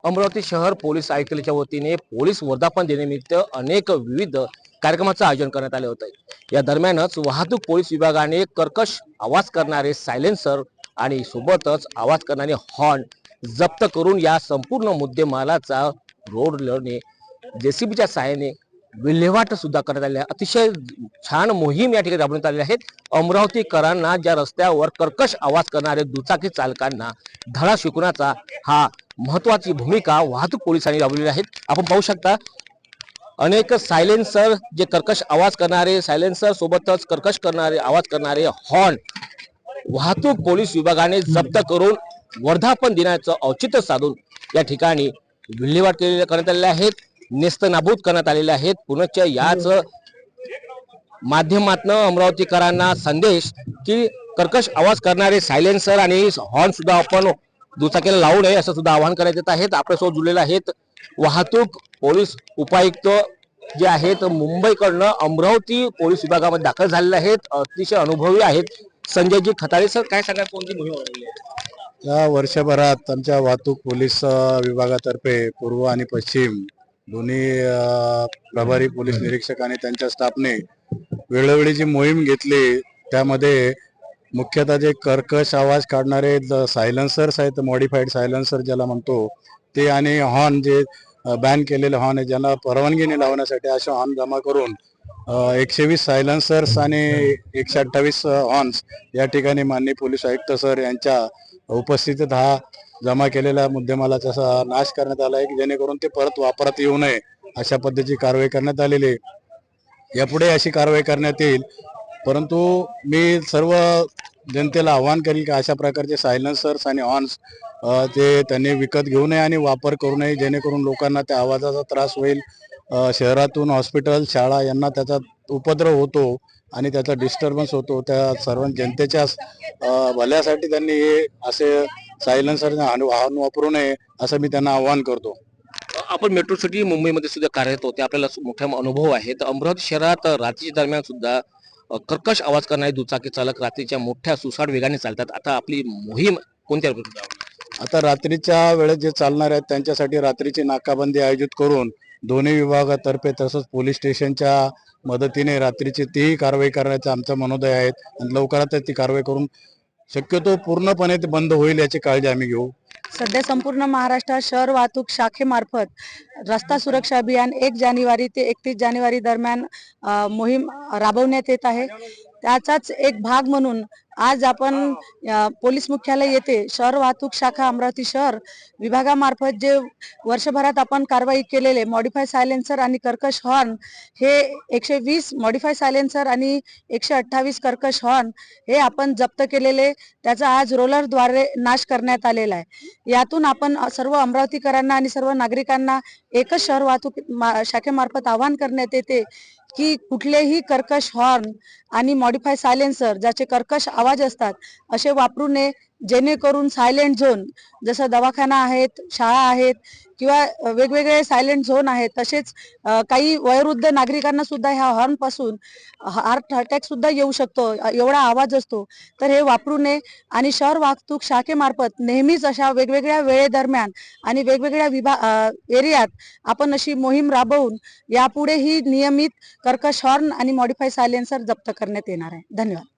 अमरावती शहर पोलीस आयुक्तालयाच्या वतीने पोलीस वर्धापन दिनानिमित्त अनेक विविध कार्यक्रमाचं आयोजन करण्यात आले होते। या दरम्यानच वाहतूक पोलीस विभागाने कर्कश आवाज करणारे सायलेन्सर आणि सोबतच आवाज करणारे हॉर्न जप्त करून या संपूर्ण मुद्देमालाचा रोडने जेसीबीच्या सहाय्याने विल्हेवाट सुद्धा करण्यात आली आहे। अतिशय छान मोहीम या ठिकाणी राबवण्यात आली आहे। अमरावतीकरांना ज्या रस्त्यावर कर्कश आवाज करणारे दुचाकी चालकांना धडा शिकवण्याचा हा महत्वाची भूमिका वाहतूक पोलिसांनी राबवलेली आहे। आपण पाहू शकता अनेक सायलेन्सर जे कर्कश आवाज करणारे सायलेन्सर सोबतच कर्कश करणारे आवाज करणारे हॉर्न वाहतूक पोलीस विभागाने जप्त करून वर्धापन दिनाचं औचित्य साधून या ठिकाणी विल्हेवाट करण्यात आलेले आहेत, नेस्तनाबूत करण्यात आलेले आहेत। पुनश्च याच माध्यमातून अमरावतीकरांना संदेश की कर्कश आवाज करणारे सायलेन्सर आणि हॉर्न सुद्धा आपण दुचाकीला लावू नये असं सुद्धा आवाहन करण्यात येत आहेत। आपल्यासोबत जुळलेले आहेत वाहतूक पोलीस उपायुक्त जे आहेत मुंबईकडनं अमरावती पोलीस विभागामध्ये दाखल झालेले आहेत, अतिशय अनुभवी आहेत संजयजी खताळे। सर काय सांगा कोणती मोहीम राबवली आहे? या वर्षभरात आमच्या वाहतूक पोलीस विभागातर्फे पूर्व आणि पश्चिम दोन्ही प्रभारी पोलीस निरीक्षक आणि त्यांच्या स्टाफने वेळोवेळी जी मोहीम घेतली त्यामध्ये मुख्यतः जे कर्कश आवाज काढणारे सायलेन्सर्स आहेत, मॉडिफाईड सायलेन्सर ज्याला म्हणतो ते, आणि हॉर्न जे बॅन केलेले हॉर्न आहे ज्यांना परवानगी नाही लावण्यासाठी अशा हॉर्न जमा करून 120 सायलेन्सर्स आणि 128 हॉर्न्स या ठिकाणी माननीय पोलीस आयुक्त सर यांच्या उपस्थितीत हा जमा केलेल्या मुद्देमालाचा नाश करण्यात आला आहे की जेणेकरून ते परत वापरात येऊ नये अशा पद्धतीची कारवाई करण्यात आलेली आहे। यापुढे अशी कारवाई करण्यात येईल, परंतु मी सर्व जनतेला आवाहन करेल की अशा प्रकारचे सायलेन्सर्स आणि हॉर्न्स ते त्यांनी विकत घेऊ नये आणि वापर करू नये, जेणेकरून लोकांना त्या आवाजाचा त्रास होईल। शहरातून हॉस्पिटल शाळा यांना त्याचा उपद्रव होतो आणि त्याचा डिस्टर्बन्स होतो। त्या सर्व जनतेच्या भल्यासाठी त्यांनी हे असे सायलेन्सर वाहन वापरू नये असं मी त्यांना आवाहन करतो। आपण मेट्रो सिटी मुंबईमध्ये सुद्धा कार्यरत होते, आपल्याला मोठा अनुभव आहे। तर अमरावती शहरात रात्री दरम्यान सुद्धा कर्कश आवाज करणारे दुचाकी चालक रात्रीच्या मोठ्या सुसाट वेगाने चालतात। आता आपली मोहीम कोणत्या आता रात्रीच्या वेळेत जे चालणार आहेत त्यांच्यासाठी रात्रीची नाकाबंदी आयोजित करून दोन्ही विभागातर्फे तसंच पोलीस स्टेशनच्या मदतीने रात्रीची तीही कारवाई करण्याचा आमचा मनोदय आहे आणि लवकरातच ती कारवाई करून शक्यतो पूर्णपणे ते बंद होईल याची काळजी आम्ही घेऊ। सध्या संपूर्ण महाराष्ट्रात शहर वाहतूक शाखेमार्फत रस्ता सुरक्षा अभियान 1 जानेवारी ते 31 जानेवारी दरम्यान मोहीम राबवण्यात येत आहे। त्याचाच एक भाग म्हणून आज आपण पोलीस मुख्यालय येथे शहर वाहतूक शाखा अमरावती शहर विभागामार्फत जे वर्षभरात आपण कारवाई केलेले मॉडिफाय सायलेन्सर आणि कर्कश हॉर्न हे 120 मॉडिफाय सायलेन्सर आणि 128 कर्कश हॉर्न हे आपण जप्त केलेले, त्याचा आज रोलरद्वारे नाश करण्यात आलेला आहे। यातून आपण सर्व अमरावतीकरांना आणि सर्व नागरिकांना एकच शहर वाहतूक शाखेमार्फत आवाहन करण्यात येते की कुठलेही कर्कश हॉर्न आणि मॉडिफाय सायलेन्सर ज्याचे कर्कश आवाज असतात असे वापरू नये, जेणेकरून सायलेंट झोन जसं दवाखाना आहेत, शाळा आहेत किंवा वेगवेगळे सायलेंट झोन आहेत, तसेच काही वयोवृद्ध नागरिकांना सुद्धा ह्या हॉर्न पासून हार्ट अटॅक सुद्धा येऊ शकतो, एवढा आवाज असतो। तर हे वापरू नये आणि शहर वाहतूक शाखेमार्फत नेहमीच अशा वेगवेगळ्या वेळेदरम्यान आणि वेगवेगळ्या एरियात आपण अशी मोहीम राबवून यापुढेही नियमित कर्कश हॉर्न आणि मॉडिफाय सायलेन्सर जप्त करण्यात येणार आहे। धन्यवाद।